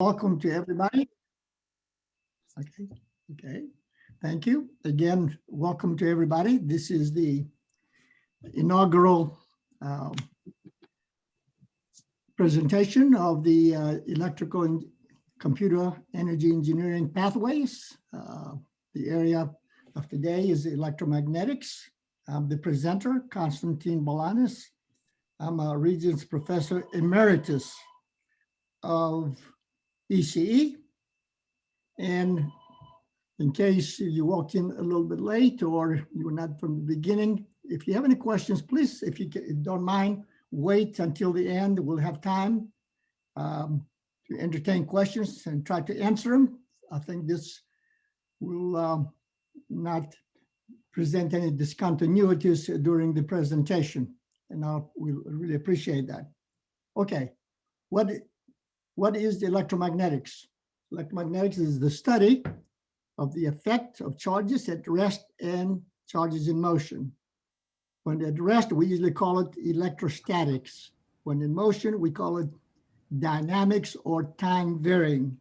Welcome to everybody. Okay. Thank you. Again, welcome to everybody. This is the inaugural presentation of the electrical and computer energy engineering pathways. The area of today is electromagnetics. I'm the presenter, Constantine Balanis. I'm a Regents Professor Emeritus of ECE. And in case you walked in a little bit late or you were not from the beginning, if you have any questions, please, if you don't mind, wait until the end. We'll have time to entertain questions and try to answer them. I think this will not present any discontinuities during the presentation, and we'll really appreciate that. Okay, what is the electromagnetics? Electromagnetics is the study of the effect of charges at rest and charges in motion. When at rest, we usually call it electrostatics. When in motion, we call it dynamics or time varying.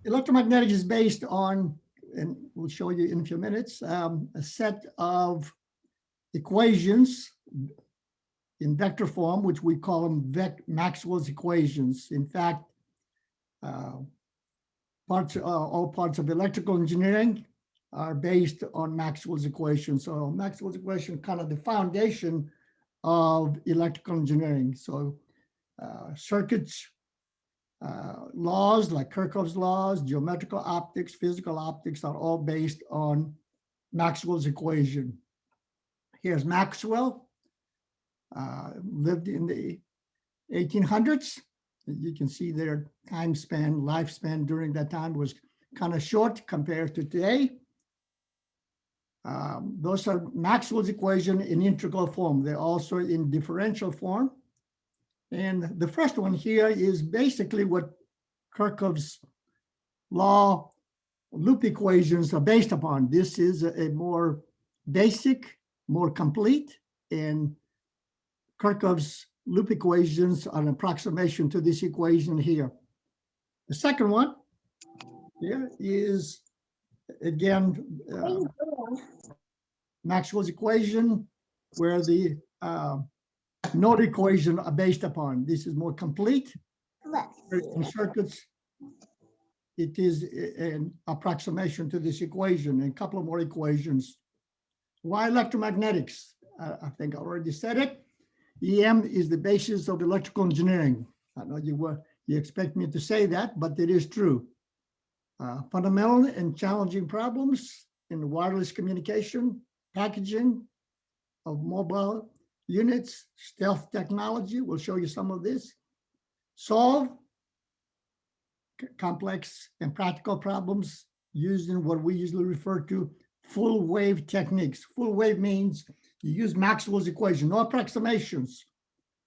Electromagnetics is based on, and we'll show you in a few minutes, a set of equations in vector form, which we call them Maxwell's equations. In fact, all parts of electrical engineering are based on Maxwell's equations. So Maxwell's equation kind of the foundation of electrical engineering. So circuits, laws like Kirchhoff's laws, geometrical optics, physical optics are all based on Maxwell's equation. Here's Maxwell, lived in the 1800s. You can see their time span, lifespan during that time was kind of short compared to today. Those are Maxwell's equation in integral form. They're also in differential form. And the first one here is basically what Kirchhoff's law loop equations are based upon. This is a more basic, more complete, and Kirchhoff's loop equations are an approximation to this equation here. The second one here is, again, Maxwell's equation, where the node equation are based upon. This is more complete. In circuits, it is an approximation to this equation, and a couple of more equations. Why electromagnetics? I think I already said it. EM is the basis of electrical engineering. I know you expect me to say that, but it is true. Fundamental and challenging problems in wireless communication, packaging of mobile units, stealth technology, we'll show you some of this. Solve complex and practical problems using what we usually refer to full wave techniques. Full wave means you use Maxwell's equation, no approximations.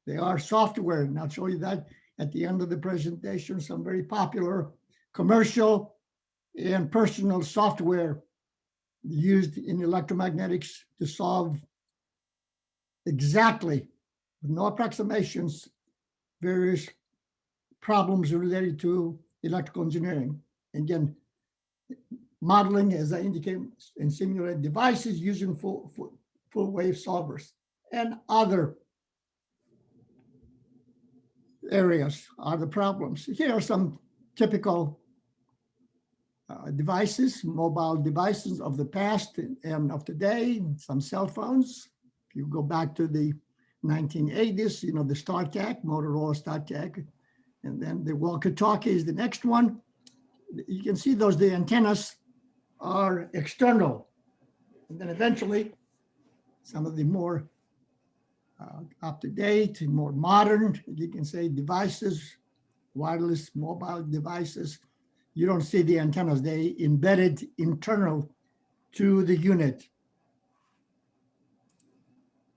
They are software, and I'll show you that at the end of the presentation. Some very popular commercial and personal software used in electromagnetics to solve exactly, with no approximations, various problems related to electrical engineering. Again, modeling, as I indicated, and simulate devices using full wave solvers and other areas are the problems. Here are some typical devices, mobile devices of the past and of today, some cell phones. If you go back to the 1980s, you know, the StarTAC, Motorola StarTAC, and then the walkie-talkie is the next one. You can see the antennas are external. And then eventually, some of the more up-to-date, more modern, you can say, devices, wireless mobile devices, you don't see the antennas. They embedded internal to the unit.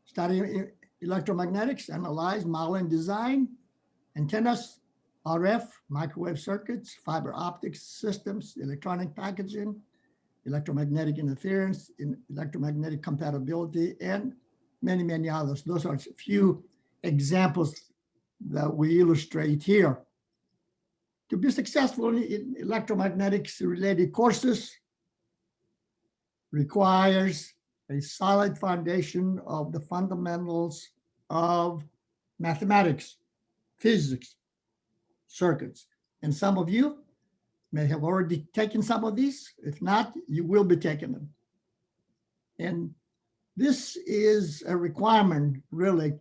Studying electromagnetics, analyze, model, and design antennas, RF, microwave circuits, fiber optics systems, electronic packaging, electromagnetic interference, electromagnetic compatibility, and many, many others. Those are a few examples that we illustrate here. To be successful in electromagnetics related courses requires a solid foundation of the fundamentals of mathematics, physics, circuits. And some of you may have already taken some of these. If not, you will be taking them. And this is a requirement, really,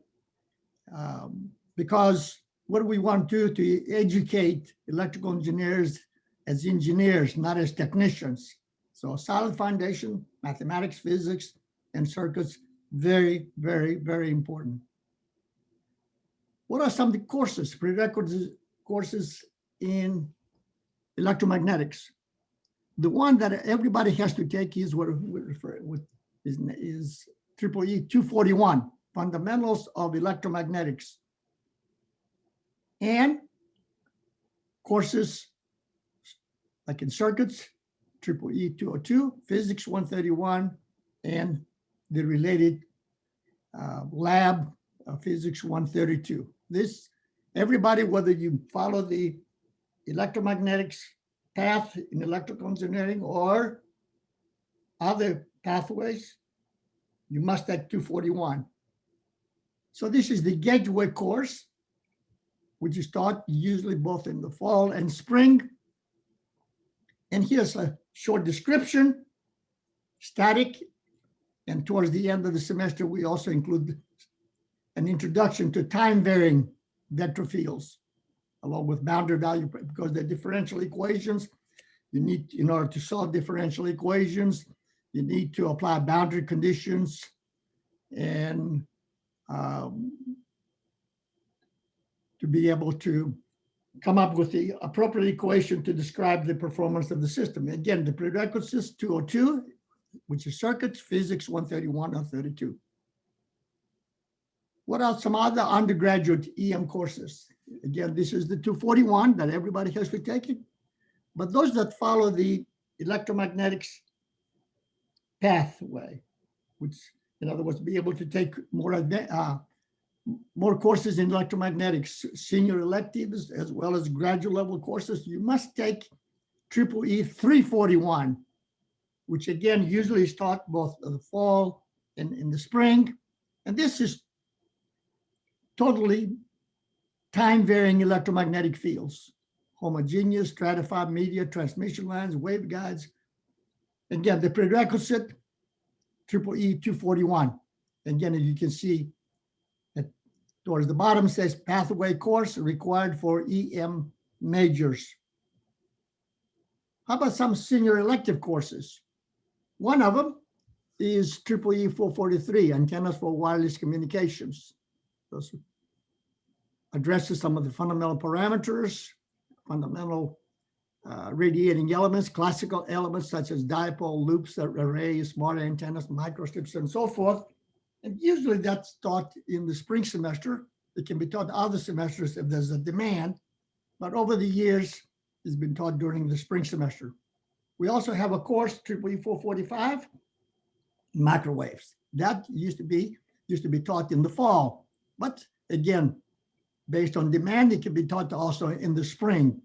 because what do we want to educate electrical engineers as engineers, not as technicians. So a solid foundation, mathematics, physics, and circuits, very, very, very important. What are some of the courses, prerequisite courses in electromagnetics? The one that everybody has to take is what we refer with is EEE 241, Fundamentals of Electromagnetics. And courses like in circuits, EEE 202, physics 131, and the related lab physics 132. This, everybody, whether you follow the electromagnetics path in electrical engineering or other pathways, you must take 241. So this is the gateway course, which is taught usually both in the fall and spring. And here's a short description, static, and towards the end of the semester, we also include an introduction to time-varying vector fields, along with boundary value, because they're differential equations. You need, in order to solve differential equations, you need to apply boundary conditions and to be able to come up with the appropriate equation to describe the performance of the system. Again, the prerequisites 202, which is circuits, physics 131 and 32. What are some other undergraduate EM courses? Again, this is the 241 that everybody has to take it. But those that follow the electromagnetics pathway, which in other words, be able to take more courses in electromagnetics, senior electives, as well as graduate level courses, you must take EEE 341, which again, usually is taught both in the fall and in the spring. And this is totally time-varying electromagnetic fields, homogeneous, stratified media, transmission lines, waveguides. Again, the prerequisite, EEE 241. Again, as you can see, towards the bottom says pathway course required for EM majors. How about some senior elective courses? One of them is EEE 443, Antennas for Wireless Communications. Those addresses some of the fundamental parameters, fundamental radiating elements, classical elements such as dipole, loops, arrays, smart antennas, microstrips, and so forth. And usually that's taught in the spring semester. It can be taught other semesters if there's a demand, but over the years, it's been taught during the spring semester. We also have a course, EEE 445, microwaves. That used to be taught in the fall, but again, based on demand, it can be taught also in the spring.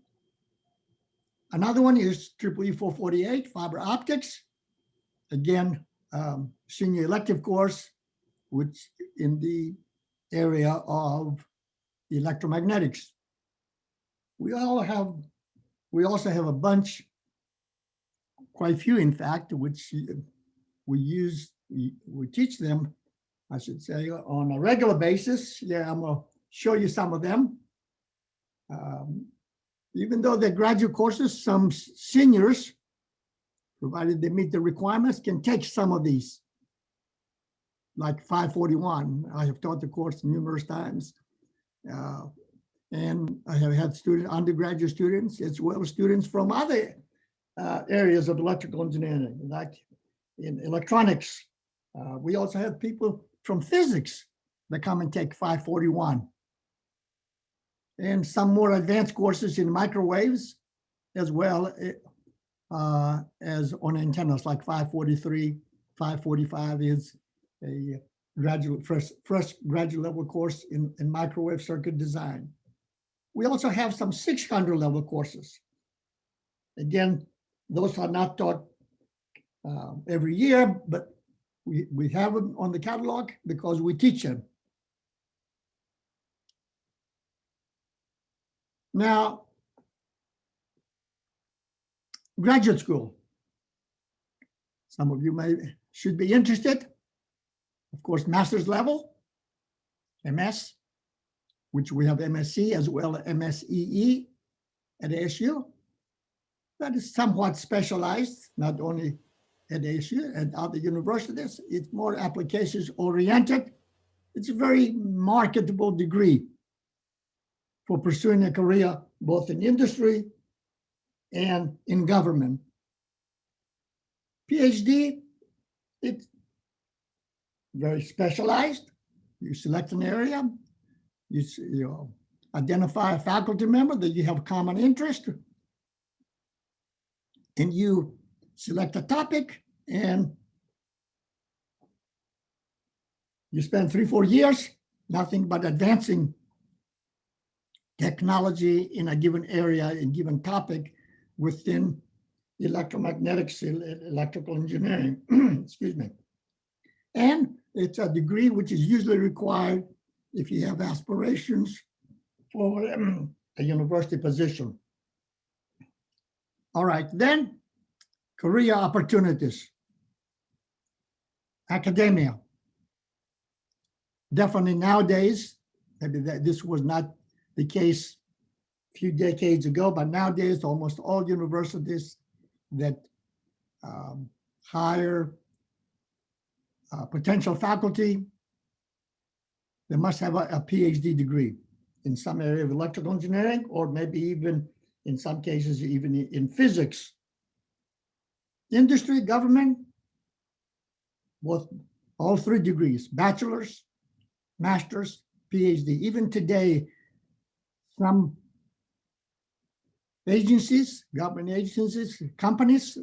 Another one is EEE 448, fiber optics. Again, senior elective course, which in the area of electromagnetics. We also have a bunch, quite a few in fact, which we teach them, I should say, on a regular basis. Yeah, I'm gonna show you some of them. Even though they're graduate courses, some seniors, provided they meet the requirements, can take some of these. Like 541, I have taught the course numerous times. And I have had undergraduate students, as well as students from other areas of electrical engineering, like in electronics. We also have people from physics that come and take 541. And some more advanced courses in microwaves, as well as on antennas, like 543, 545 is a graduate, first graduate level course in microwave circuit design. We also have some 600 level courses. Again, those are not taught every year, but we have them on the catalog because we teach them. Now, graduate school. Some of you should be interested. Of course, master's level, MS, which we have MSc as well as MSEE at ASU. That is somewhat specialized, not only at ASU and other universities. It's more applications oriented. It's a very marketable degree for pursuing a career both in industry and in government. PhD, it's very specialized. You select an area, you identify a faculty member that you have common interest, and you select a topic, and you spend 3-4 years, nothing but advancing technology in a given area, a given topic within electromagnetics, electrical engineering, excuse me. And it's a degree which is usually required if you have aspirations for a university position. All right, then career opportunities. Academia. Definitely nowadays, maybe this was not the case a few decades ago, but nowadays almost all universities that hire potential faculty, they must have a PhD degree in some area of electrical engineering, or maybe even in some cases, even in physics. Industry, government, all 3 degrees, bachelor's, master's, PhD. Even today, some agencies, government agencies, companies,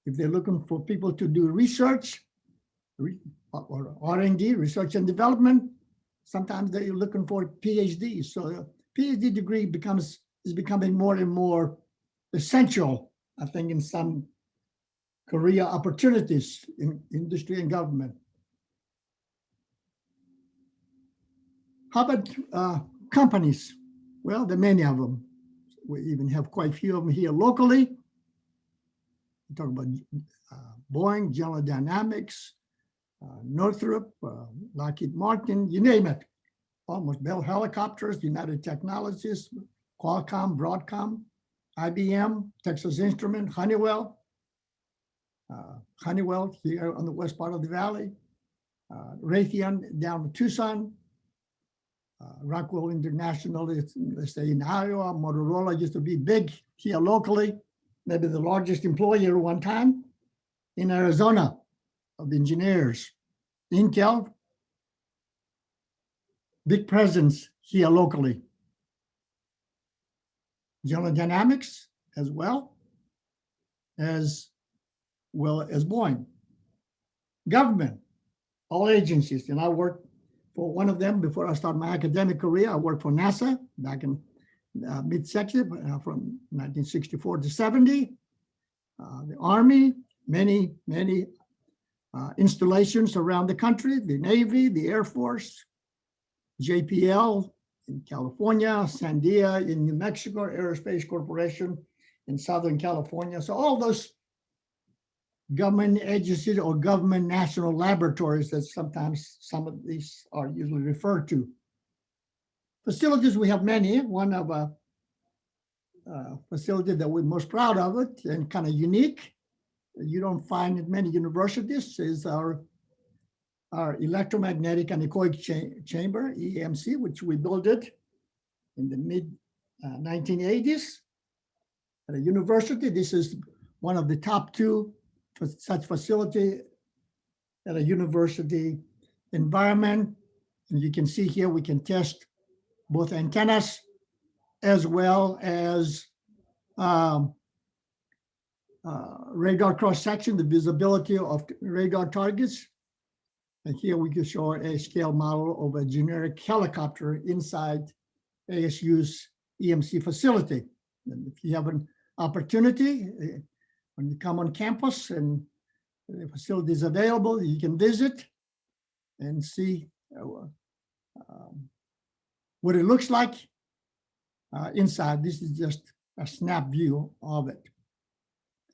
if they're looking for people to do research or R&D, research and development, sometimes they're looking for PhDs. So a PhD degree is becoming more and more essential, I think, in some career opportunities in industry and government. How about companies? Well, there are many of them. We even have quite a few of them here locally. We talk about Boeing, General Dynamics, Northrop, Lockheed Martin, you name it. Almost Bell Helicopters, United Technologies, Qualcomm, Broadcom, IBM, Texas Instrument, Honeywell. Honeywell here on the west part of the valley. Raytheon down in Tucson. Rockwell International, let's say in Iowa. Motorola used to be big here locally, maybe the largest employer one time. In Arizona, of engineers. Intel, big presence here locally. General Dynamics as well as Boeing. Government, all agencies, and I worked for one of them before I started my academic career. I worked for NASA back in mid-century, from 1964 to 70. The Army, many installations around the country, the Navy, the Air Force, JPL in California, Sandia in New Mexico, Aerospace Corporation in Southern California. So all those government agencies or government national laboratories that sometimes some of these are usually referred to. Facilities, we have many. One of a facility that we're most proud of it and kind of unique, you don't find at many universities, is our electromagnetic anechoic chamber, EMC, which we built it in the mid 1980s at a university. This is one of the top 2 for such facility at a university environment. And you can see here, we can test both antennas as well as radar cross-section, the visibility of radar targets. And here we can show a scale model of a generic helicopter inside ASU's EMC facility. And if you have an opportunity, when you come on campus and the facility is available, you can visit and see what it looks like inside. This is just a snap view of it.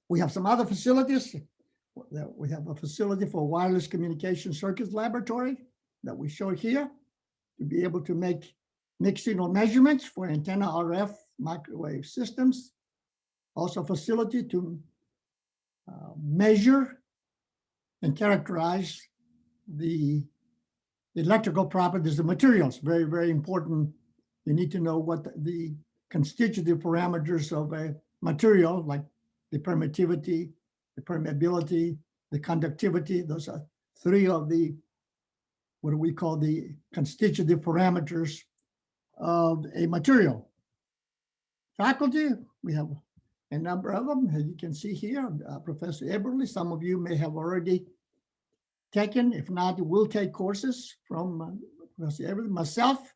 We have some other facilities. We have a facility for wireless communication circuits laboratory that we show here to be able to make mixed signal measurements for antenna RF microwave systems. Also a facility to measure and characterize the electrical properties of materials. Very, very important. You need to know what the constitutive parameters of a material, like the permittivity, the permeability, the conductivity. Those are three of the, what do we call, the constitutive parameters of a material. Faculty, we have a number of them, as you can see here. Professor Eberly, some of you may have already taken, if not, will take courses from Professor Eberly. Myself,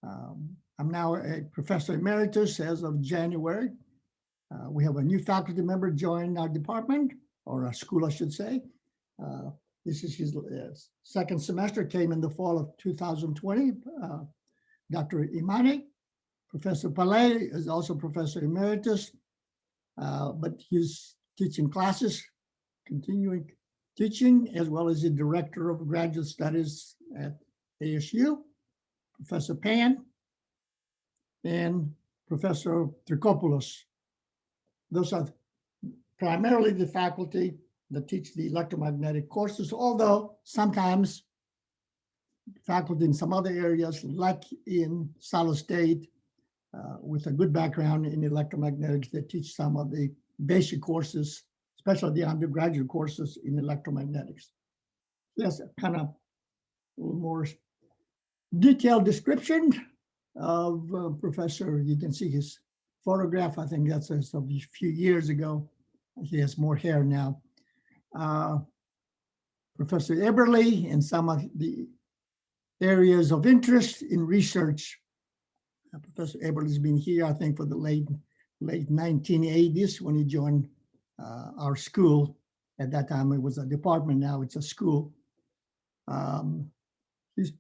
I'm now a professor emeritus as of January. We have a new faculty member join our department, or our school, I should say. This is his second semester, came in the fall of 2020. Dr. Imani. Professor Palay is also professor emeritus, but he's teaching classes, continuing teaching, as well as the director of graduate studies at ASU. Professor Pan and Professor Trikopoulos. Those are primarily the faculty that teach the electromagnetic courses, although sometimes faculty in some other areas, like in solid state, with a good background in electromagnetics, that teach some of the basic courses, especially the undergraduate courses in electromagnetics. That's kind of a little more detailed description of Professor. You can see his photograph. I think that's a few years ago. He has more hair now. Professor Eberly and some of the areas of interest in research. Professor Eberly's been here, I think, for the late 1980s when he joined our school. At that time, it was a department. Now it's a school. His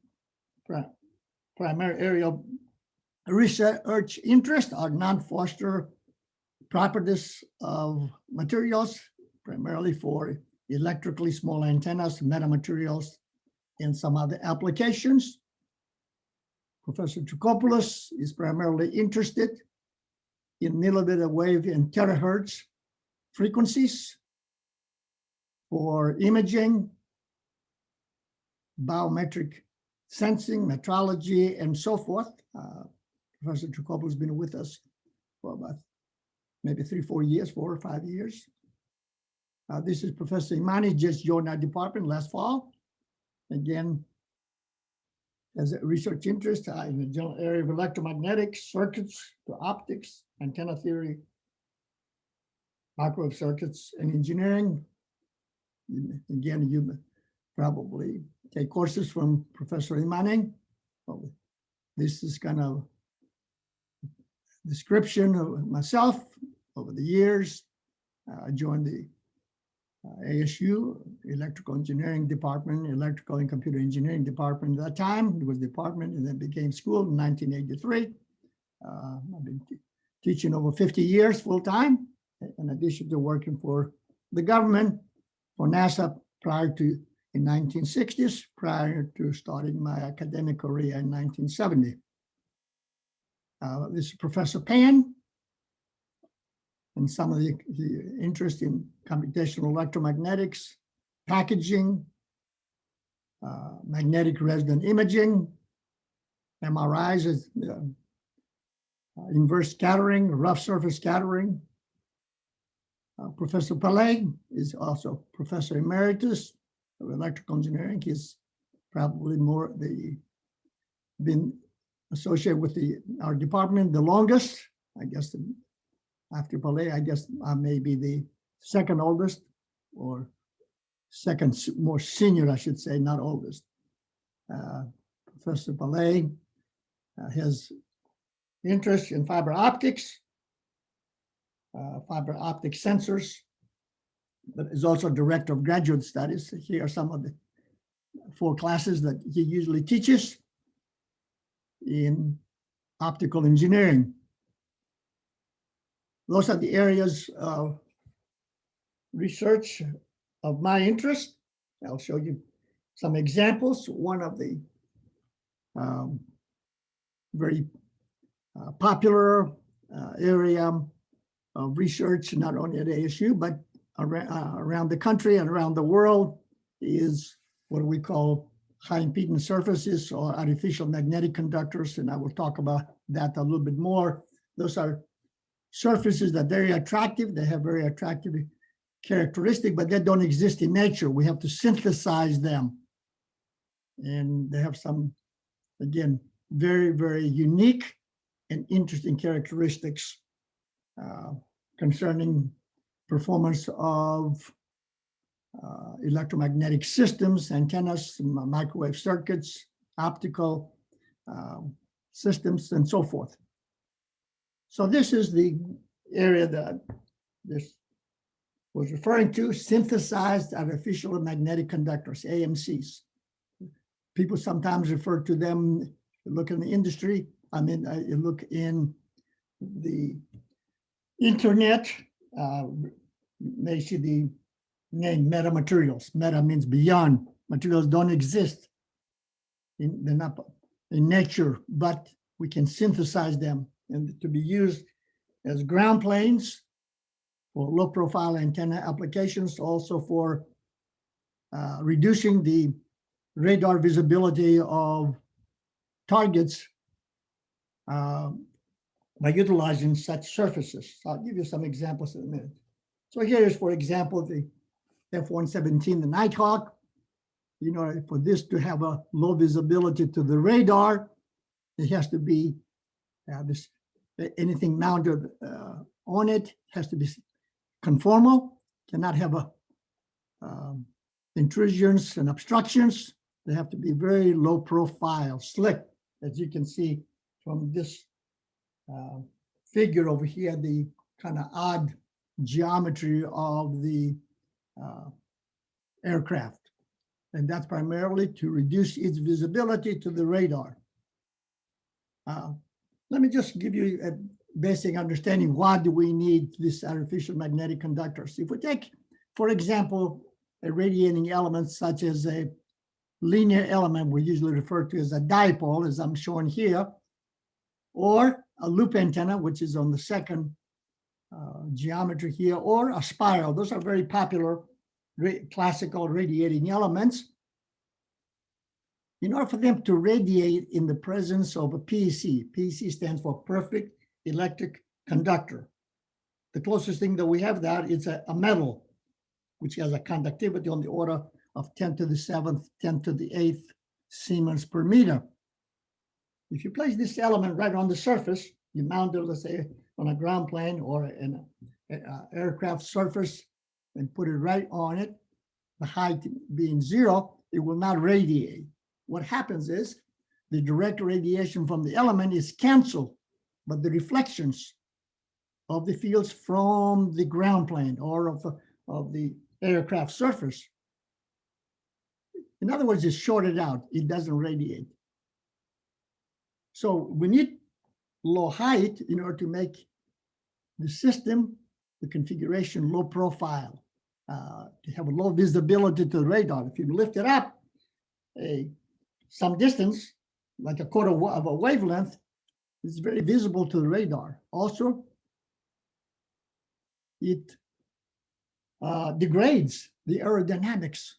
primary area of research interest are non-Foster properties of materials, primarily for electrically small antennas, metamaterials, and some other applications. Professor Trikopoulos is primarily interested in millimeter wave and terahertz frequencies for imaging, biometric sensing, metrology, and so forth. Professor Trikopoulos has been with us for about maybe 4 or 5 years. This is Professor Imani, just joined our department last fall. Again, has a research interest in the general area of electromagnetics, circuits to optics, antenna theory, microwave circuits, and engineering. Again, you probably take courses from Professor Imani. This is kind of description of myself over the years. I joined the ASU Electrical Engineering Department, Electrical and Computer Engineering Department at that time. It was department and then became school in 1983. I've been teaching over 50 years full-time, in addition to working for the government, for NASA in 1960s, prior to starting my academic career in 1970. This is Professor Pan, and some of the interest in computational electromagnetics, packaging, magnetic resonant imaging, MRIs, inverse scattering, rough surface scattering. Professor Palay is also Professor Emeritus of Electrical Engineering. He's probably been associated with our department the longest, I guess. After Palay, I guess I may be the second oldest, or second more senior, I should say, not oldest. Professor Palay has interest in fiber optics, fiber optic sensors, but is also director of graduate studies. Here are some of the 4 classes that he usually teaches in optical engineering. Those are the areas of research of my interest. I'll show you some examples. One of the very popular area of research, not only at ASU, but around the country and around the world, is what we call high impedance surfaces or artificial magnetic conductors. And I will talk about that a little bit more. Those are surfaces that are very attractive. They have very attractive characteristic, but they don't exist in nature. We have to synthesize them. And they have some, again, very, very unique and interesting characteristics concerning performance of electromagnetic systems, antennas, microwave circuits, optical systems, and so forth. So this is the area that this was referring to, synthesized artificial magnetic conductors, AMCs. People sometimes refer to them, look in the industry, you look in the internet, they see the name metamaterials. Meta means beyond. Materials don't exist. They're not in nature, but we can synthesize them and to be used as ground planes for low profile antenna applications, also for reducing the radar visibility of targets by utilizing such surfaces. So I'll give you some examples in a minute. So here is, for example, the F-117, the Nighthawk. You know, for this to have a low visibility to the radar, it has to be anything mounted on it has to be conformal, cannot have intrusions and obstructions. They have to be very low profile, slick, as you can see from this figure over here, the kind of odd geometry of the aircraft. And that's primarily to reduce its visibility to the radar. Let me just give you a basic understanding. Why do we need these artificial magnetic conductors? If we take, for example, a radiating element such as a linear element, we usually refer to as a dipole, as I'm showing here, or a loop antenna, which is on the second geometry here, or a spiral. Those are very popular classical radiating elements. In order for them to radiate in the presence of a PEC, PEC stands for perfect electric conductor. The closest thing that we have that is a metal, which has a conductivity on the order of 10 to the 7th, 10 to the 8th Siemens per meter. If you place this element right on the surface, you mount it, let's say, on a ground plane or an aircraft surface and put it right on it, the height being 0, it will not radiate. What happens is the direct radiation from the element is canceled, but the reflections of the fields from the ground plane or of the aircraft surface, in other words, it's shorted out. It doesn't radiate. So we need low height in order to make the system, the configuration, low profile, to have a low visibility to the radar. If you lift it up some distance, like a quarter of a wavelength, it's very visible to the radar. Also, it degrades the aerodynamics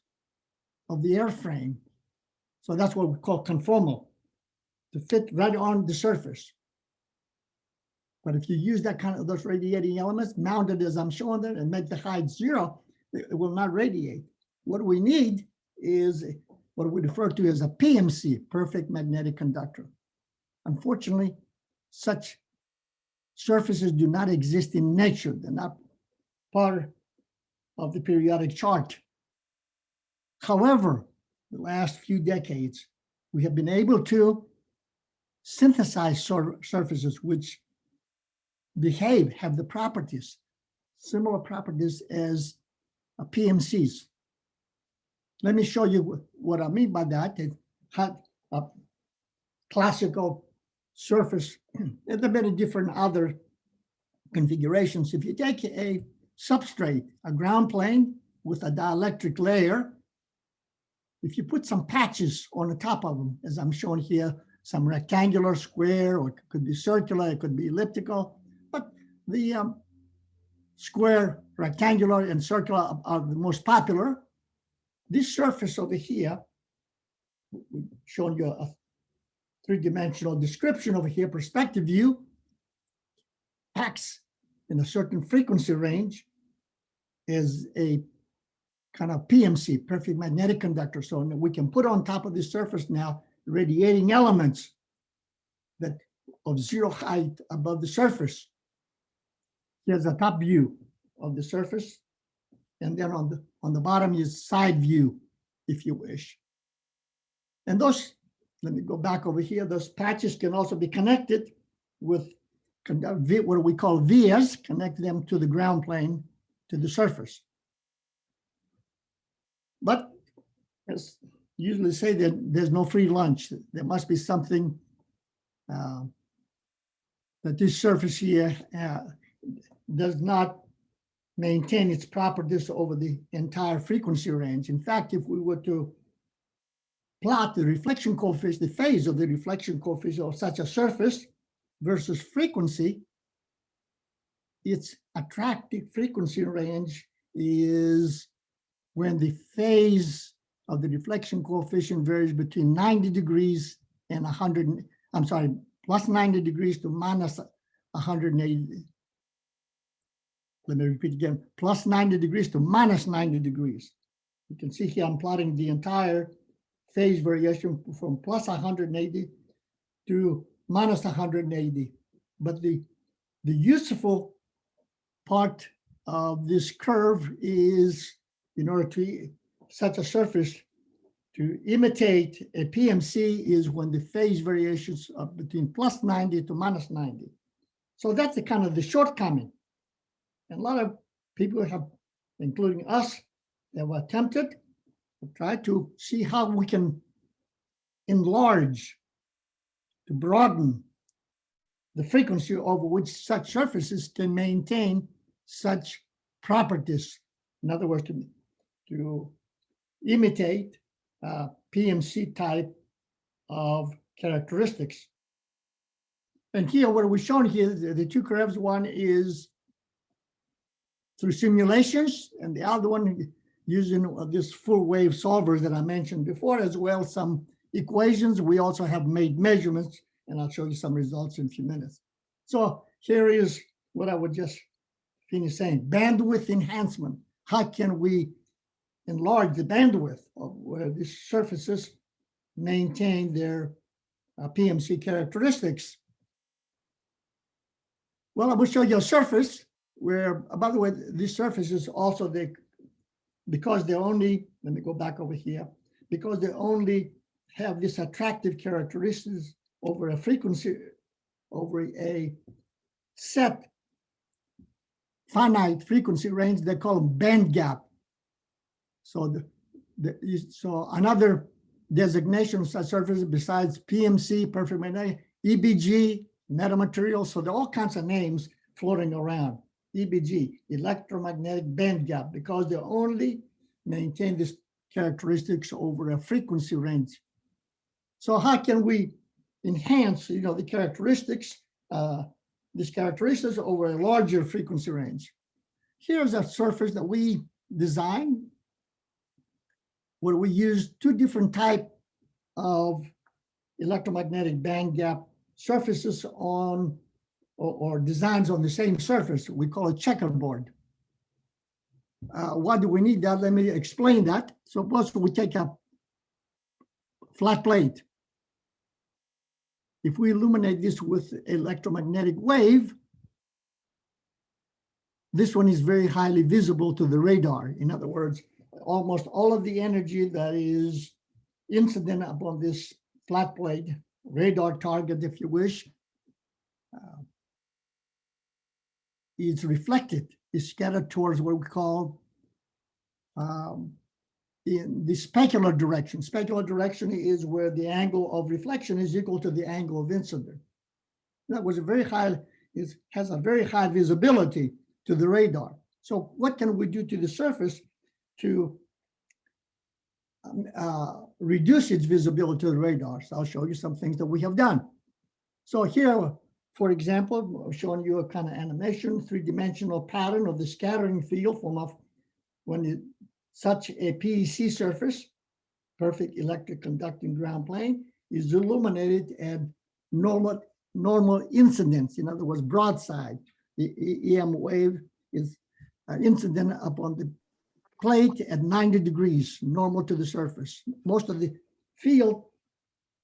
of the airframe. So that's what we call conformal, to fit right on the surface. But if you use that kind of those radiating elements, mounted as I'm showing them, and make the height 0, it will not radiate. What we need is what we refer to as a PMC, perfect magnetic conductor. Unfortunately, such surfaces do not exist in nature. They're not part of the periodic chart. However, the last few decades, we have been able to synthesized surfaces which have the properties, similar properties as PMCs. Let me show you what I mean by that. It had a classical surface, and there are many different other configurations. If you take a substrate, a ground plane with a dielectric layer, if you put some patches on the top of them, as I'm showing here, some rectangular, square, or it could be circular, it could be elliptical, but the square, rectangular, and circular are the most popular. This surface over here, we've shown you a three-dimensional description over here, perspective view, acts in a certain frequency range is a kind of PMC, perfect magnetic conductor. So we can put on top of this surface now radiating elements that of zero height above the surface. Here's a top view of the surface, and then on the bottom is side view, if you wish. And those, let me go back over here, those patches can also be connected with what we call vias, connect them to the ground plane, to the surface. But as usually say, that there's no free lunch. There must be something that this surface here does not maintain its properties over the entire frequency range. In fact, if we were to plot the reflection coefficient, the phase of the reflection coefficient of such a surface versus frequency, its attractive frequency range is when the phase of the reflection coefficient varies between 90 degrees and plus 90 degrees to minus 180. Let me repeat again, plus 90 degrees to minus 90 degrees. You can see here I'm plotting the entire phase variation from plus 180 to minus 180. But the useful part of this curve is, in order to such a surface to imitate a PMC, is when the phase variations are between plus 90 to minus 90. So that's the kind of the shortcoming. And a lot of people have, including us, have attempted to try to see how we can enlarge, to broaden the frequency over which such surfaces can maintain such properties. In other words, to imitate PMC type of characteristics. And here, what we're showing here, the two curves, one is through simulations, and the other one using this full wave solver that I mentioned before, as well as some equations. We also have made measurements, and I'll show you some results in a few minutes. So here is what I would just finish saying, bandwidth enhancement. How can we enlarge the bandwidth of where these surfaces maintain their PMC characteristics? Well, I will show you a surface where, by the way, this surface is also because they only, let me go back over here, because they only have this attractive characteristics over a frequency, over a set finite frequency range, they call them band gap. So so another designation of such surfaces besides PMC, perfect magnetic, EBG, metamaterial, so there are all kinds of names floating around. EBG, electromagnetic band gap, because they only maintain this characteristics over a frequency range. So how can we enhance, the characteristics, these characteristics over a larger frequency range? Here's a surface that we designed where we use two different types of electromagnetic band gap surfaces on or designs on the same surface. We call it checkerboard. Why do we need that? Let me explain that. Suppose we take a flat plate. If we illuminate this with electromagnetic wave, this one is very highly visible to the radar. In other words, almost all of the energy that is incident upon this flat plate radar target, if you wish, is reflected, is scattered towards what we call in the specular direction. Specular direction is where the angle of reflection is equal to the angle of incident. That was a very high, it has a very high visibility to the radar. So what can we do to the surface to reduce its visibility to the radar? So I'll show you some things that we have done. So here, for example, I'm showing you a kind of animation, three-dimensional pattern of the scattering field from such a PEC surface, perfect electric conducting ground plane, is illuminated at normal incidence. In other words, broadside. The EM wave is incident upon the plate at 90 degrees, normal to the surface. Most of the field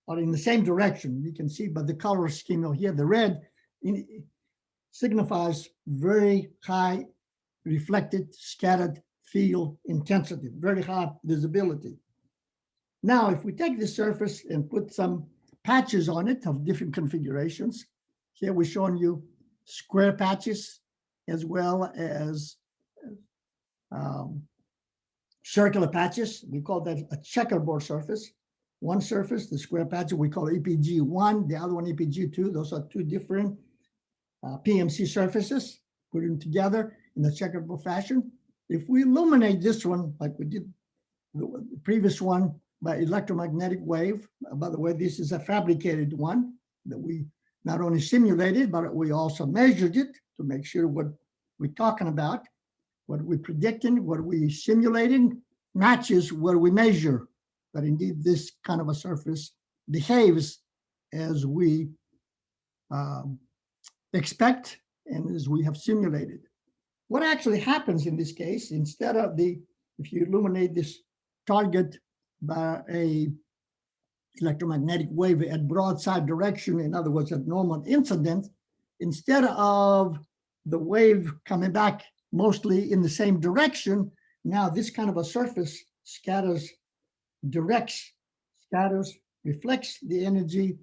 are in the same direction. You can see by the color scheme here, the red signifies very high reflected, scattered field intensity, very high visibility. Now, if we take the surface and put some patches on it of different configurations, here we're showing you square patches as well as circular patches. We call that a checkerboard surface. One surface, the square patch, we call EPG1, the other one EPG2. Those are two different PMC surfaces, put them together in a checkerboard fashion. If we illuminate this one, like we did the previous one by electromagnetic wave, by the way, this is a fabricated one that we not only simulated, but we also measured it to make sure what we're talking about, what we're predicting, what we're simulating matches what we measure. But indeed, this kind of a surface behaves as we expect and as we have simulated. What actually happens in this case, instead of if you illuminate this target by a electromagnetic wave at broadside direction, in other words, at normal incidence, instead of the wave coming back mostly in the same direction, now this kind of a surface reflects the energy,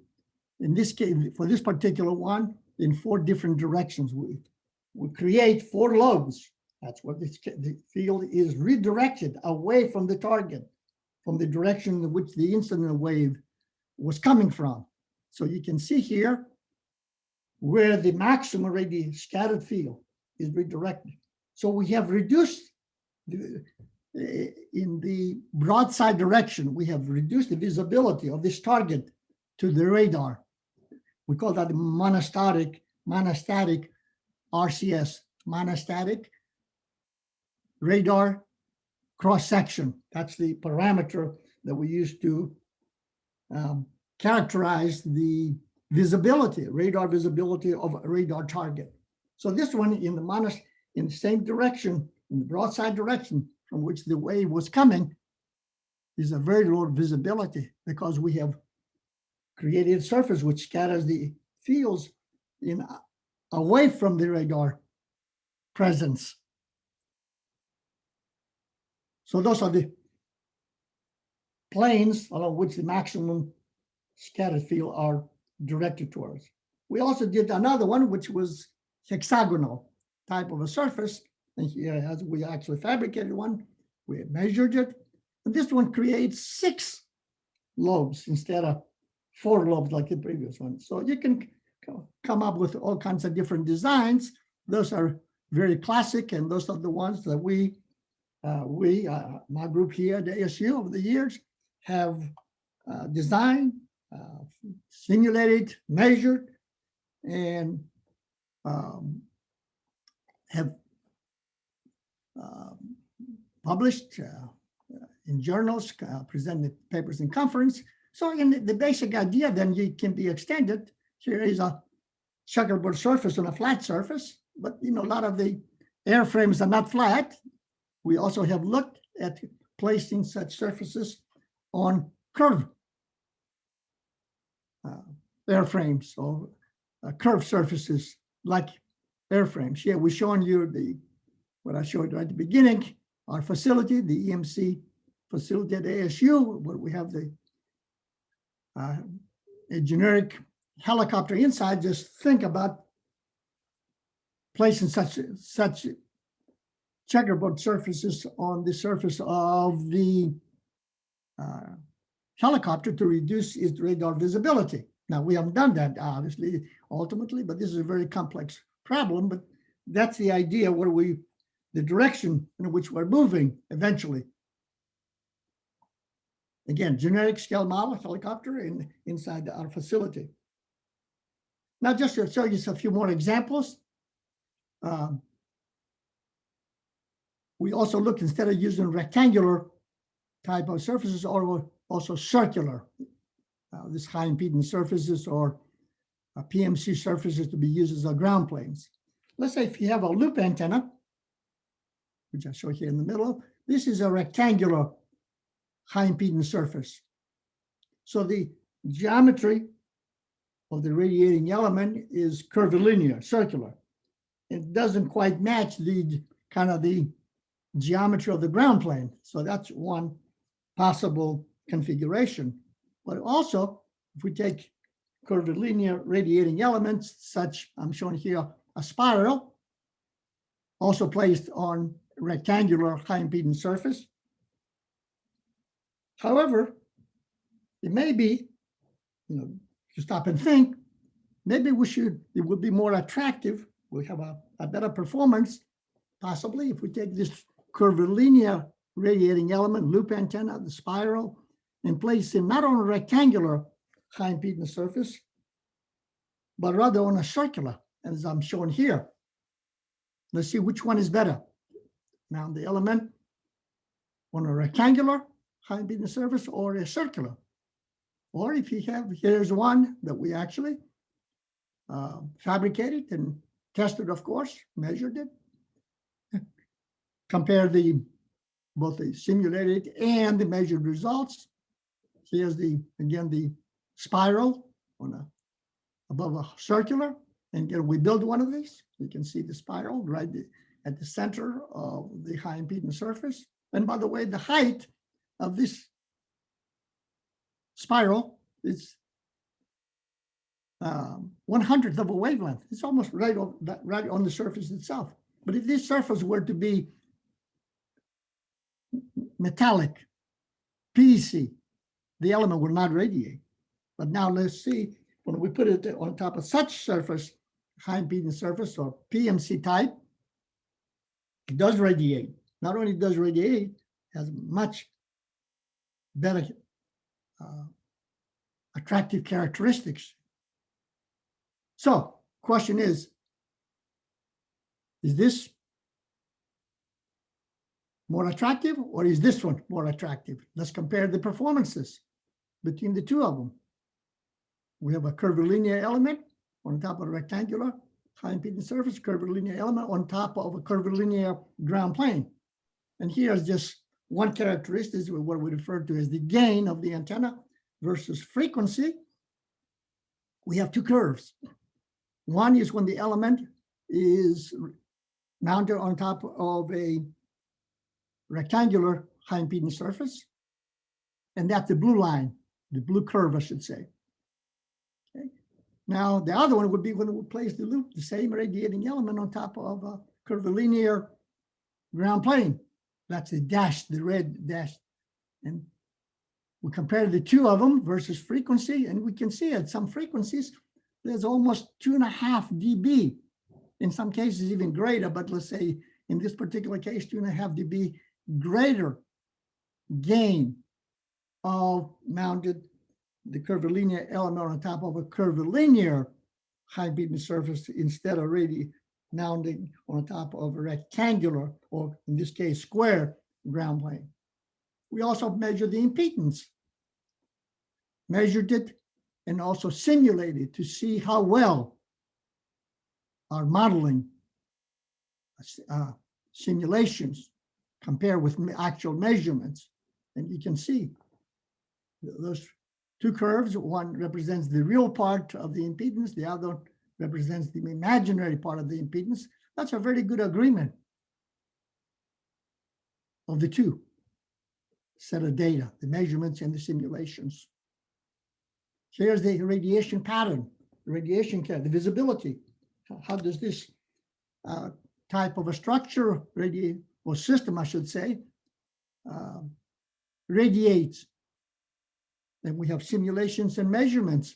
in this case, for this particular one, in 4 different directions. We create 4 lobes. That's what the field is redirected away from the target, from the direction in which the incident wave was coming from. So you can see here where the maximum already scattered field is redirected. So we have reduced in the broadside direction, we have reduced the visibility of this target to the radar. We call that monostatic RCS, monostatic radar cross-section. That's the parameter that we use to characterize the visibility, radar visibility of a radar target. So this one in the same direction, in the broadside direction from which the wave was coming, is a very low visibility because we have created a surface which scatters the fields away from the radar presence. So those are the planes along which the maximum scattered field are directed towards. We also did another one, which was hexagonal type of a surface. And here, as we actually fabricated one, we measured it. And this one creates 6 lobes instead of 4 lobes like the previous one. So you can come up with all kinds of different designs. Those are very classic, and those are the ones that my group here at ASU over the years have designed, simulated, measured, and have published in journals, presented papers in conference. So in the basic idea then it can be extended. Here is a checkerboard surface on a flat surface, but a lot of the airframes are not flat. We also have looked at placing such surfaces on curved airframes or curved surfaces like airframes. Here we're showing you what I showed right at the beginning, our facility, the EMC facility at ASU, where we have the a generic helicopter inside, just think about placing such checkerboard surfaces on the surface of the helicopter to reduce its radar visibility. Now, we haven't done that, obviously, ultimately, but this is a very complex problem, but that's the idea the direction in which we're moving eventually. Again, generic scale model helicopter inside our facility. Now, just to show you a few more examples, we also look, instead of using rectangular type of surfaces, or also circular, this high impedance surfaces or PMC surfaces to be used as our ground planes. Let's say if you have a loop antenna, which I show here in the middle, this is a rectangular high impedance surface. So the geometry of the radiating element is curvilinear, circular. It doesn't quite match the geometry of the ground plane. So that's one possible configuration. But also, if we take curvilinear radiating elements, such, I'm showing here a spiral, also placed on rectangular high impedance surface. However, it may be, if you stop and think, maybe it would be more attractive. We have a better performance, possibly, if we take this curvilinear radiating element, loop antenna, the spiral, and place it not on a rectangular high impedance surface, but rather on a circular, as I'm showing here. Let's see which one is better. Now, the element on a rectangular high impedance surface or a circular. Or if you have, here's one that we actually fabricated and tested, of course, measured it. Compare both the simulated and the measured results. Here's again the spiral above a circular, and we build one of these. You can see the spiral right at the center of the high impedance surface. And by the way, the height of this spiral is 1/100th of a wavelength. It's almost right on the surface itself. But if this surface were to be metallic, PEC, the element will not radiate. But now let's see, when we put it on top of such surface, high impedance surface or PMC type, it does radiate. Not only does radiate, it has much better attractive characteristics. So, question is this more attractive, or is this one more attractive? Let's compare the performances between the two of them. We have a curvilinear element on top of a rectangular high impedance surface, curvilinear element on top of a curvilinear ground plane. And here's just one characteristic, what we refer to as the gain of the antenna versus frequency. We have two curves. One is when the element is mounted on top of a rectangular high impedance surface, and that's the blue line, the blue curve, I should say. Okay. Now, the other one would be when we place the loop, the same radiating element on top of a curvilinear ground plane. That's the dash, the red dash. And we compare the two of them versus frequency, and we can see at some frequencies, there's almost 2.5 dB. In some cases, even greater, but let's say in this particular case, 2.5 dB greater gain of mounted the curvilinear element on top of a curvilinear high impedance surface instead of mounting on top of a rectangular, or in this case, square ground plane. We also measured the impedance, measured it, and also simulated to see how well our modeling simulations compare with actual measurements. And you can see those two curves. One represents the real part of the impedance. The other represents the imaginary part of the impedance. That's a very good agreement of the two set of data, the measurements and the simulations. Here's the radiation pattern, radiation care, the visibility. How does this type of a structure, or system, I should say, radiates? Then we have simulations and measurements.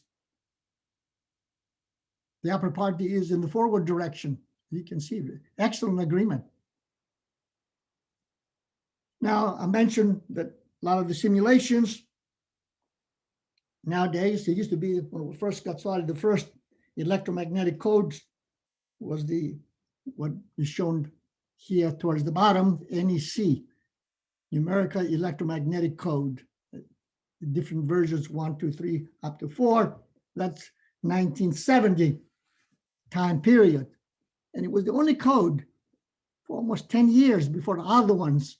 The upper part is in the forward direction. You can see excellent agreement. Now, I mentioned that a lot of the simulations nowadays, it used to be when we first got started, the first electromagnetic codes was what is shown here towards the bottom, NEC, numerical electromagnetic code. Different versions, 1, 2, 3, up to 4. That's 1970 time period. And it was the only code for almost 10 years before the other ones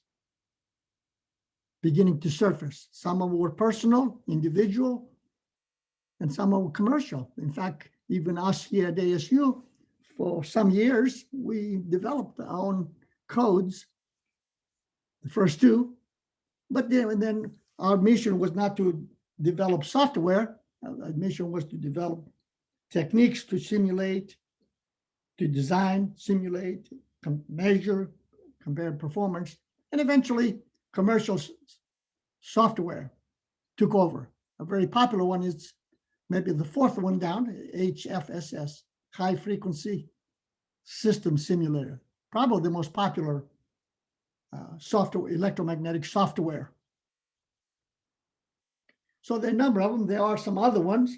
beginning to surface. Some of them were personal, individual, and some of them were commercial. In fact, even us here at ASU, for some years, we developed our own codes, the first two, but then our mission was not to develop software. Our mission was to develop techniques to simulate, to design, simulate, measure, compare performance, and eventually commercial software took over. A very popular one is maybe the fourth one down, Hfss, High Frequency System Simulator, probably the most popular software, electromagnetic software. So there are a number of them. There are some other ones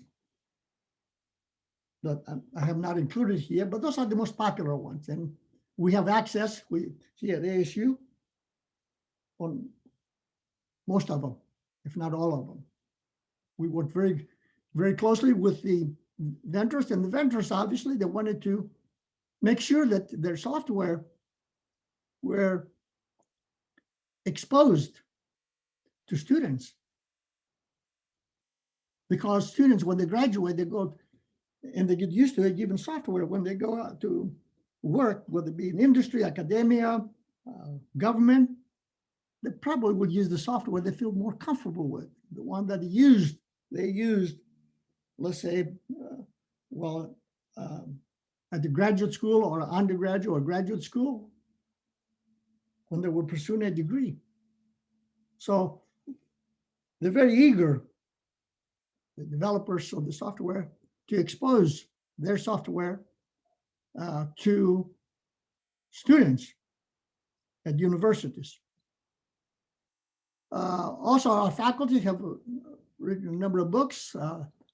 that I have not included here, but those are the most popular ones. And we have access, here at ASU, on most of them, if not all of them. We worked very, very closely with the vendors, and the vendors, obviously, they wanted to make sure that their software were exposed to students. Because students, when they graduate, they go and they get used to it, even software, when they go out to work, whether it be in industry, academia, government, they probably would use the software they feel more comfortable with. The one that they used, let's say, at the graduate school or undergraduate or graduate school, when they were pursuing a degree. So they're very eager, the developers of the software, to expose their software to students at universities. Also, our faculty have written a number of books.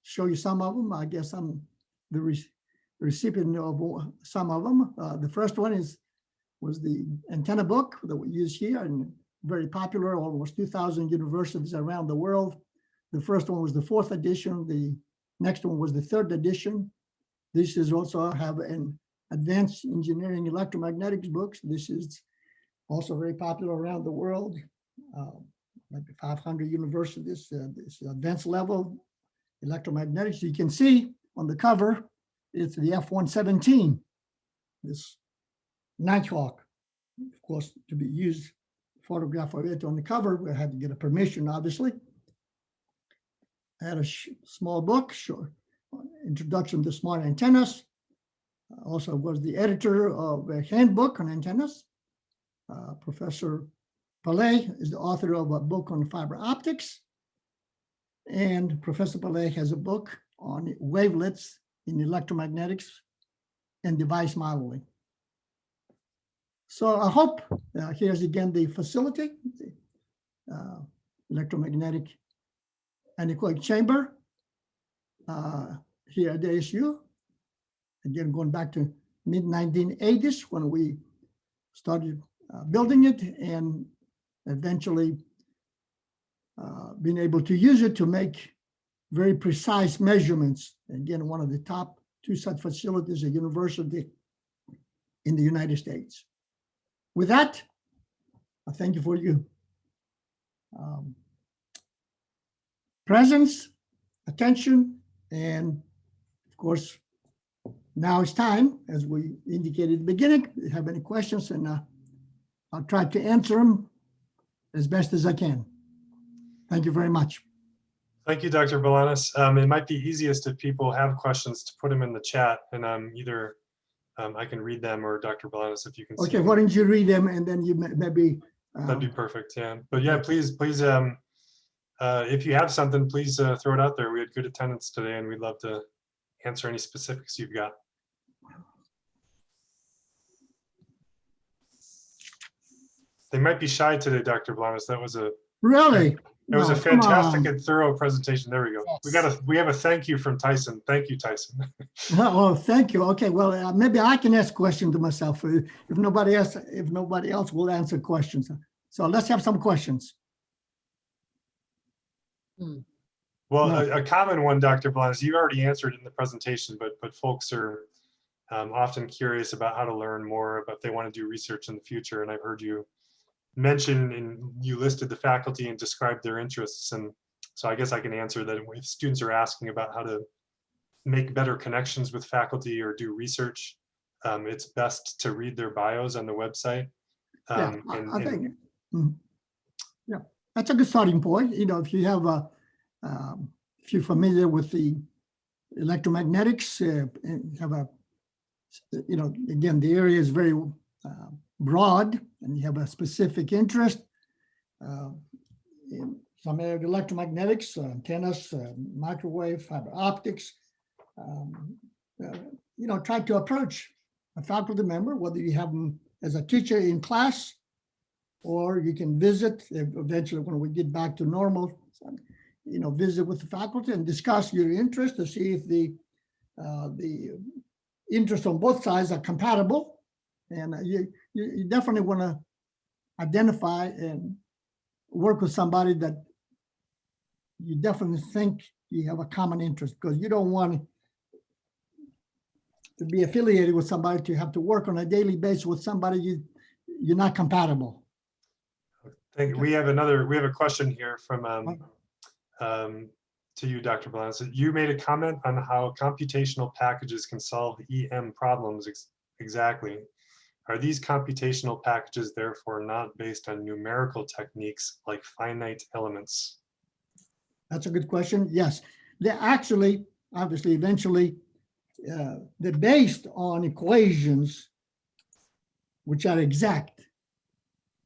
Show you some of them. I guess I'm the recipient of some of them. The first one was the antenna book that we use here, and very popular, almost 2,000 universities around the world. The first one was the 4th edition. The next one was the 3rd edition. This is also have an advanced engineering electromagnetics books. This is also very popular around the world. Maybe 500 universities, this advanced level electromagnetics. You can see on the cover, it's the F-117, this Nighthawk, of course, to be used, photograph of it on the cover. We had to get a permission, obviously. I had a small book, short introduction to smart antennas. Also was the editor of a handbook on antennas. Professor Palais is the author of a book on fiber optics. And Professor Palais has a book on wavelets in electromagnetics and device modeling. So I hope, here's again the facility, the electromagnetic anechoic chamber here at ASU. Again, going back to mid-1980s when we started building it, and eventually being able to use it to make very precise measurements. Again, one of the top 2 such facilities, a university in the United States. With that, I thank you for your presence, attention, and of course, now it's time, as we indicated at the beginning, if you have any questions, and I'll try to answer them as best as I can. Thank you very much. Thank you, Dr. Balanis. It might be easiest if people have questions to put them in the chat, and either I can read them, or Dr. Balanis, if you can see Okay, them. why don't you read them and then you maybe. That'd be perfect, yeah. But yeah, please, if you have something, please throw it out there. We had good attendance today, and we'd love to answer any specifics you've got. They might be shy today, Dr. Balanis. That was a Really? It was a No, come fantastic on. and thorough presentation. There we go. Yes. We have a thank you from Tyson. Thank you, Tyson. Oh, thank you. Okay, well, maybe I can ask questions to myself if nobody else will answer questions. So let's have some questions. Well, No. a common one, Dr. Balanis, you already answered in the presentation, but folks are often curious about how to learn more, but they want to do research in the future. And I've heard you mention, and you listed the faculty and described their interests. And so I guess I can answer that if students are asking about how to make better connections with faculty or do research, it's best to read their bios on the website. Yeah, I think, yeah, that's a good starting point. You know, if you have if you're familiar with the electromagnetics, and have a, you know, again, the area is very broad, and you have a specific interest in some area of electromagnetics, antennas, microwave, fiber optics. You know, try to approach a faculty member, whether you have them as a teacher in class, or you can visit eventually when we get back to normal, you know, visit with the faculty and discuss your interest to see if the interests on both sides are compatible. And you definitely want to identify and work with somebody that you definitely think you have a common interest, because you don't want to be affiliated with somebody to have to work on a daily basis with somebody you're not compatible. Thank you. We have a question here from to you, Dr. Balanis. You made a comment on how computational packages can solve EM problems exactly. Are these computational packages therefore not based on numerical techniques like finite elements? That's a good question. Yes, they're actually, obviously, eventually, they're based on equations which are exact.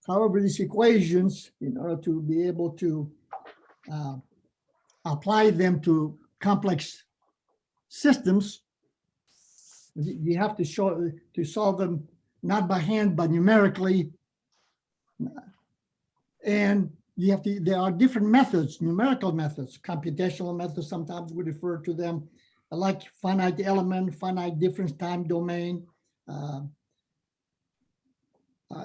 However, these equations, in order to be able to apply them to complex systems, you have to solve them not by hand, but numerically. And there are different methods, numerical methods, computational methods, sometimes we refer to them, like finite element, finite difference time domain,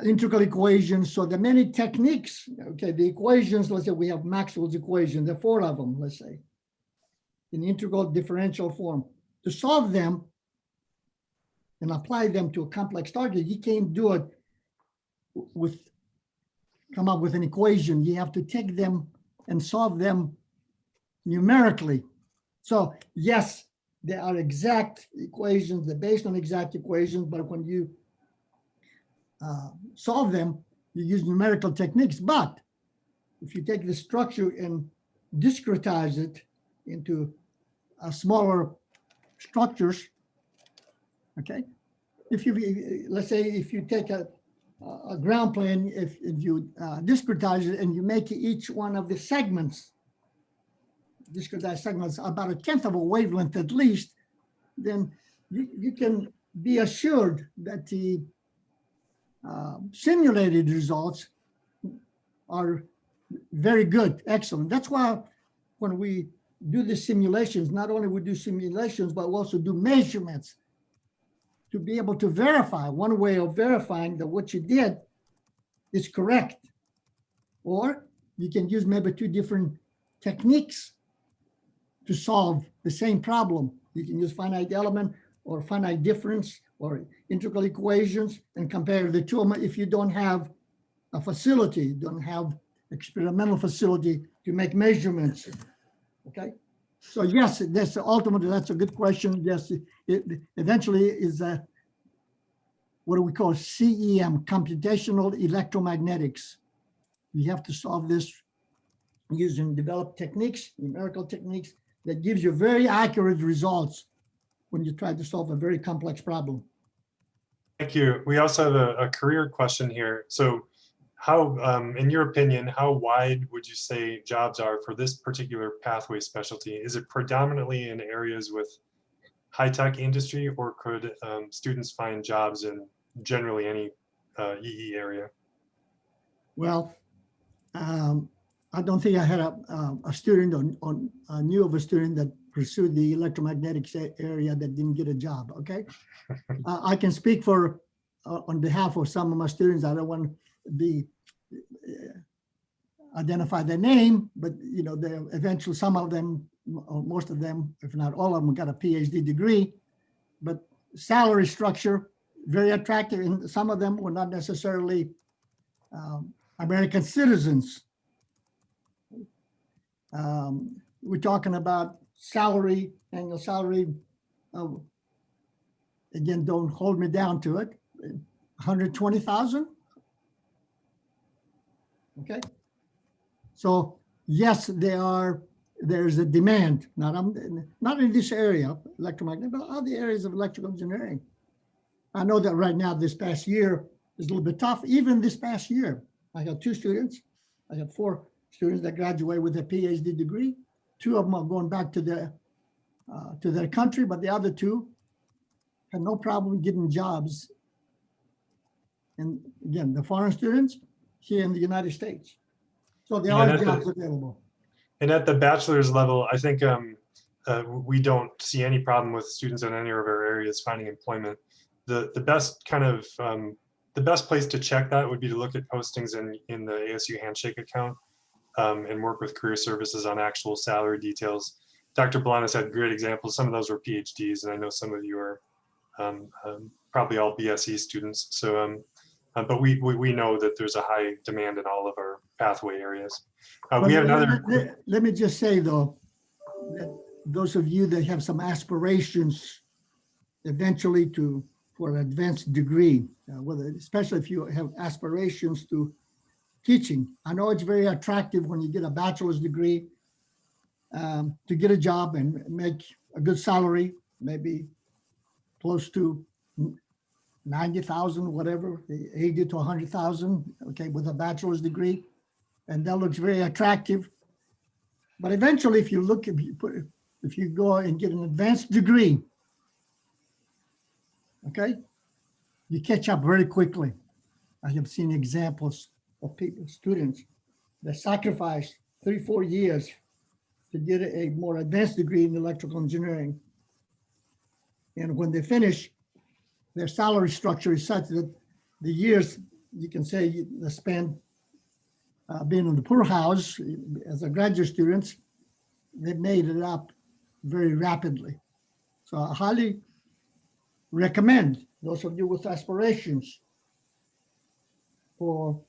integral equations. So there are many techniques. Okay, the equations, let's say we have Maxwell's equation, there are 4 of them, let's say, in integral differential form. To solve them and apply them to a complex target, you can't do it come up with an equation. You have to take them and solve them numerically. So yes, there are exact equations, they're based on exact equations, but when you solve them, you use numerical techniques. But if you take the structure and discretize it into smaller structures, okay? Let's say if you take a ground plane, if you discretize it and you make each one of the segments, discretized segments about 1/10 of a wavelength at least, then you can be assured that the simulated results are very good, excellent. That's why when we do the simulations, not only we do simulations, but we also do measurements to be able to verify. One way of verifying that what you did is correct. Or you can use maybe 2 different techniques to solve the same problem. You can use finite element or finite difference or integral equations and compare the 2 of them if you don't have a facility, don't have experimental facility to make measurements, okay? So yes, that's ultimately, that's a good question. Yes, it eventually is what do we call CEM, computational electromagnetics. You have to solve this using developed techniques, numerical techniques, that gives you very accurate results when you try to solve a very complex problem. Thank you. We also have a career question here. So how, in your opinion, how wide would you say jobs are for this particular pathway specialty? Is it predominantly in areas with high-tech industry, or could students find jobs in generally any EE area? Well, I don't think I had a student I knew of a student that pursued the electromagnetics area that didn't get a job, okay? I can speak for, on behalf of some of my students. I don't want to be, identify their name, but you know, they eventually, some of them, or most of them, if not all of them, got a PhD degree, but salary structure, very attractive. And some of them were not necessarily American citizens. We're talking about salary, annual salary, again, don't hold me down to it, 120,000. Okay. So yes, there's a demand, not in this area, electromagnetic, but other areas of electrical engineering. I know that right now, this past year is a little bit tough. Even this past year, I have 2 students. I have 4 students that graduate with a PhD degree. 2 of them are going back to their country, but the other 2 had no problem getting jobs. And again, the foreign students here in the United States. So there are jobs available. And at the bachelor's level, I think we don't see any problem with students in any of our areas finding employment. The best kind of the best place to check that would be to look at postings in the ASU Handshake account and work with career services on actual salary details. Dr. Balanis had great examples. Some of those were PhDs, and I know some of you are probably all BSE students. So, but we know that there's a high demand in all of our pathway areas. We have another. Let me just say though, that those of you that have some aspirations eventually for an advanced degree, especially if you have aspirations to teaching. I know it's very attractive when you get a bachelor's degree to get a job and make a good salary, maybe close to 90,000, whatever, 80 to 100,000, okay, with a bachelor's degree. And that looks very attractive. But eventually, if you go and get an advanced degree, okay, you catch up very quickly. I have seen examples of students that sacrificed 3-4 years to get a more advanced degree in electrical engineering. And when they finish, their salary structure is such that the years, you can say, they spend being in the poorhouse as a graduate students, they made it up very rapidly. So I highly recommend those of you with aspirations to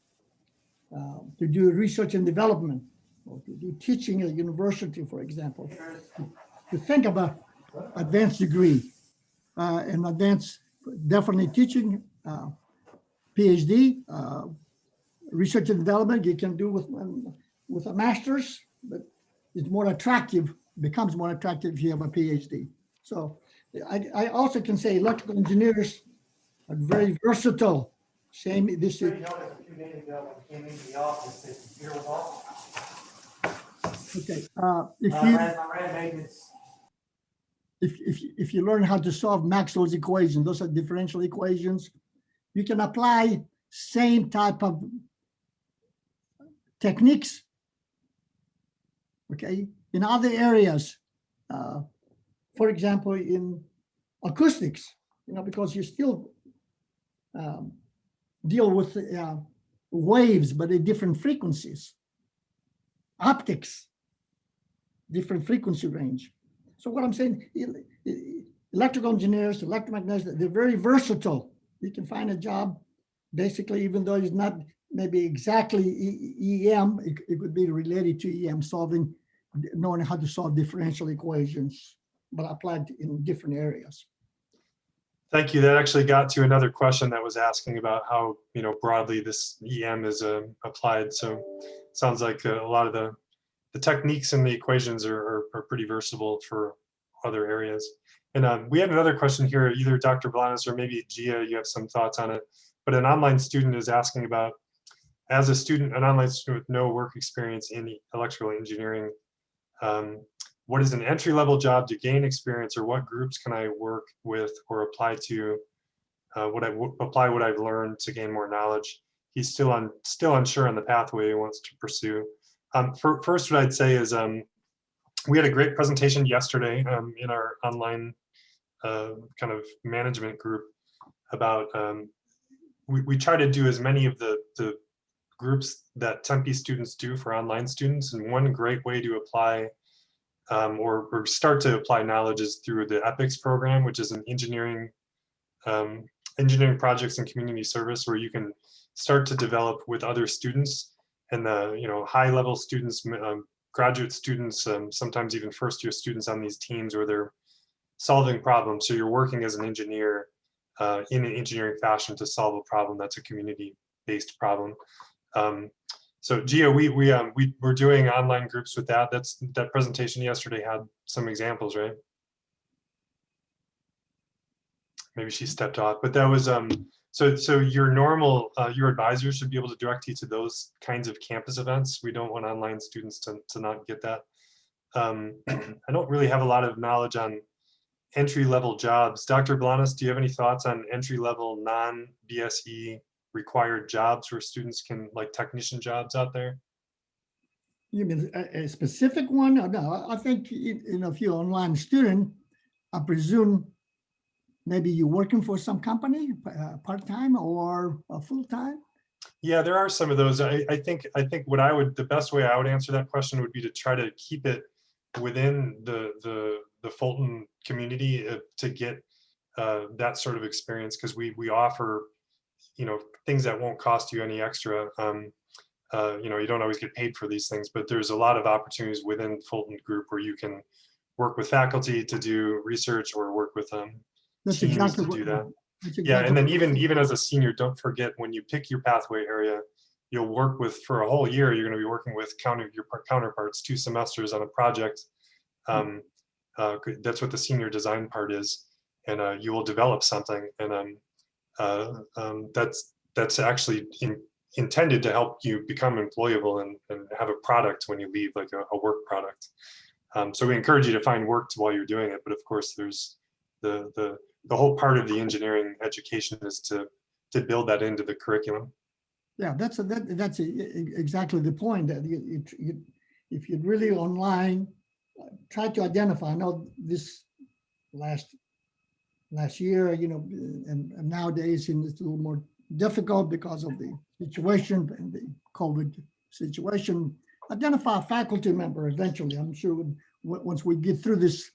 do research and development, or to do teaching at a university, for example, to think about advanced degree and advanced, definitely teaching, PhD, research and development you can do with a master's, but it's more attractive, becomes more attractive if you have a PhD. So I also can say electrical engineers are very versatile. Same, this is. Okay, if you learn how to solve Maxwell's equations, those are differential equations, you can apply same type of techniques, okay, in other areas. For example, in acoustics, because you still deal with waves, but at different frequencies. Optics, different frequency range. So what I'm saying, electrical engineers, electromagnetics, they're very versatile. You can find a job, basically, even though it's not maybe exactly EM, it could be related to EM, knowing how to solve differential equations, but applied in different areas. Thank you. That actually got to another question that was asking about how broadly this EM is applied. So sounds like a lot of the the techniques and the equations are pretty versatile for other areas. And we had another question here, either Dr. Balanis or maybe Gia, you have some thoughts on it. But an online student is asking about, as a student, an online student with no work experience in electrical engineering, what is an entry-level job to gain experience, or what groups can I work with or apply to? Apply what I've learned to gain more knowledge. He's still unsure on the pathway he wants to pursue. First, what I'd say is we had a great presentation yesterday in our online kind of management group about we try to do as many of the groups that Tempe students do for online students, and one great way to apply or start to apply knowledge is through the Epics program, which is an engineering projects and community service, where you can start to develop with other students, and the high-level students, graduate students, sometimes even first-year students on these teams where they're solving problems. So you're working as an engineer in an engineering fashion to solve a problem that's a community-based problem. So Gia, we're doing online groups with that. That presentation yesterday had some examples, right? Maybe she stepped off, but that was so your normal your advisor should be able to direct you to those kinds of campus events. We don't want online students to not get that. I don't really have a lot of knowledge on entry-level jobs. Dr. Balanis, do you have any thoughts on entry-level non-BSE required jobs where students can, like technician jobs out there? You mean a specific one? No, I think if you're an online student, I presume maybe you're working for some company part-time or full-time. Yeah, there are some of those. I think the best way I would answer that question would be to try to keep it within the Fulton community to get that sort of experience, because we offer things that won't cost you any extra. You don't always get paid for these things, but there's a lot of opportunities within Fulton Group where you can work with faculty to do research or work with That's teams exactly to do that. Exactly Yeah, and then even as a senior, don't forget, when you pick your pathway area, you'll work with, for a whole year, you're going to be working with your counterparts 2 semesters on a project. That's what the senior design part is, and you will develop something, and that's actually intended to help you become employable and have a product when you leave, like a work product. So we encourage you to find work while you're doing it, but of course there's the whole part of the engineering education is to build that into the curriculum. Yeah, that's exactly the point. That if you're really online, try to identify. I know this last year, and nowadays it's a little more difficult because of the situation and the COVID situation. Identify a faculty member eventually. I'm sure once we get through this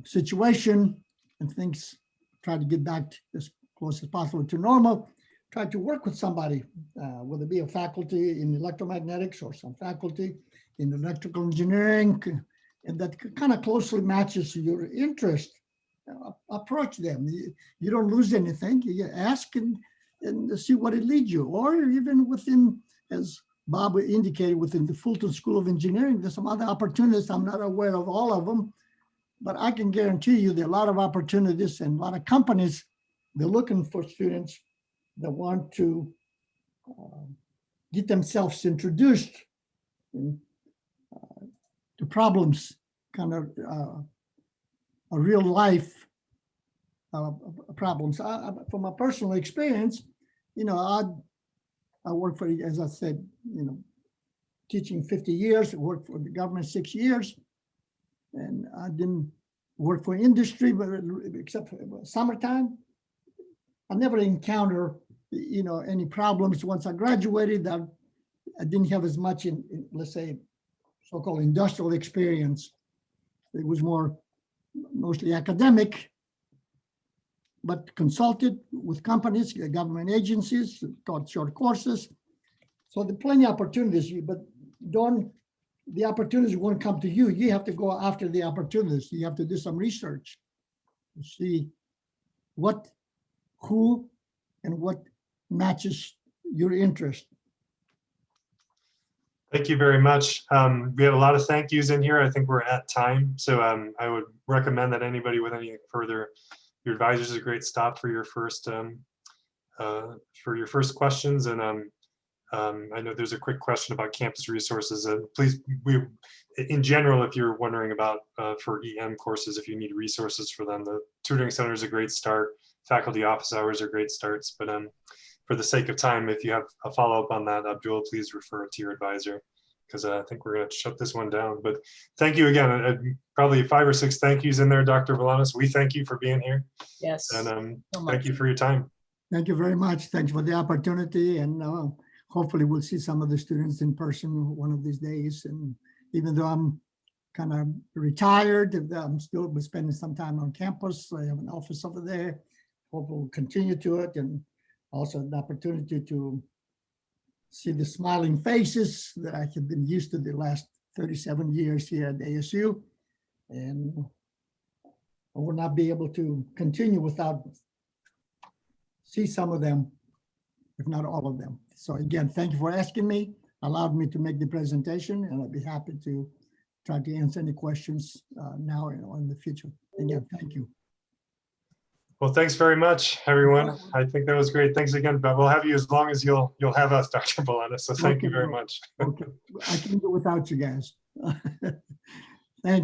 situation and things try to get back as close as possible to normal, try to work with somebody, whether it be a faculty in electromagnetics or some faculty in electrical engineering, and that kind of closely matches your interest. Approach them. You don't lose anything. You ask and see what it leads you. Or even within, as Bob indicated, within the Fulton School of Engineering, there's some other opportunities. I'm not aware of all of them, but I can guarantee you there are a lot of opportunities and a lot of companies. They're looking for students that want to get themselves introduced to problems, kind of a real life problems. From my personal experience, I worked for, as I said, teaching 50 years, I worked for the government 6 years, and I didn't work for industry, but except for summertime. I never encountered, any problems. Once I graduated, I didn't have as much in let's say, so-called industrial experience. It was mostly academic, but consulted with companies, government agencies, taught short courses. So there are plenty of opportunities, but the opportunities won't come to you. You have to go after the opportunities. You have to do some research to see who and what matches your interest. Thank you very much. We had a lot of thank yous in here. I think we're at time. So I would recommend that anybody with any further, your advisor is a great stop for your first questions. And I know there's a quick question about campus resources. Please, in general, if you're wondering about for EM courses, if you need resources for them, the tutoring center is a great start. Faculty office hours are great starts. But for the sake of time, if you have a follow-up on that, Abdul, please refer it to your advisor, because I think we're going to shut this one down. But thank you again. Probably 5 or 6 thank yous in there, Dr. Balanis. We thank you for being here. Yes. And so thank you for your time. Thank you very much. Thanks for the opportunity. And hopefully we'll see some of the students in person one of these days. And even though I'm kind of retired, I'm still spending some time on campus. I have an office over there. Hope we'll continue to it. And also an opportunity to see the smiling faces that I have been used to the last 37 years here at ASU. And I will not be able to continue without see some of them, if not all of them. So again, thank you for asking me, allowed me to make the presentation, and I'd be happy to try to answer any questions now or in the future. Again, thank you. Well, thanks very much, everyone. I think that was great. Thanks again, but we'll have you as long as you'll have us, Dr. Balanis. So thank you very much. Okay, I can do without you guys. Thank you.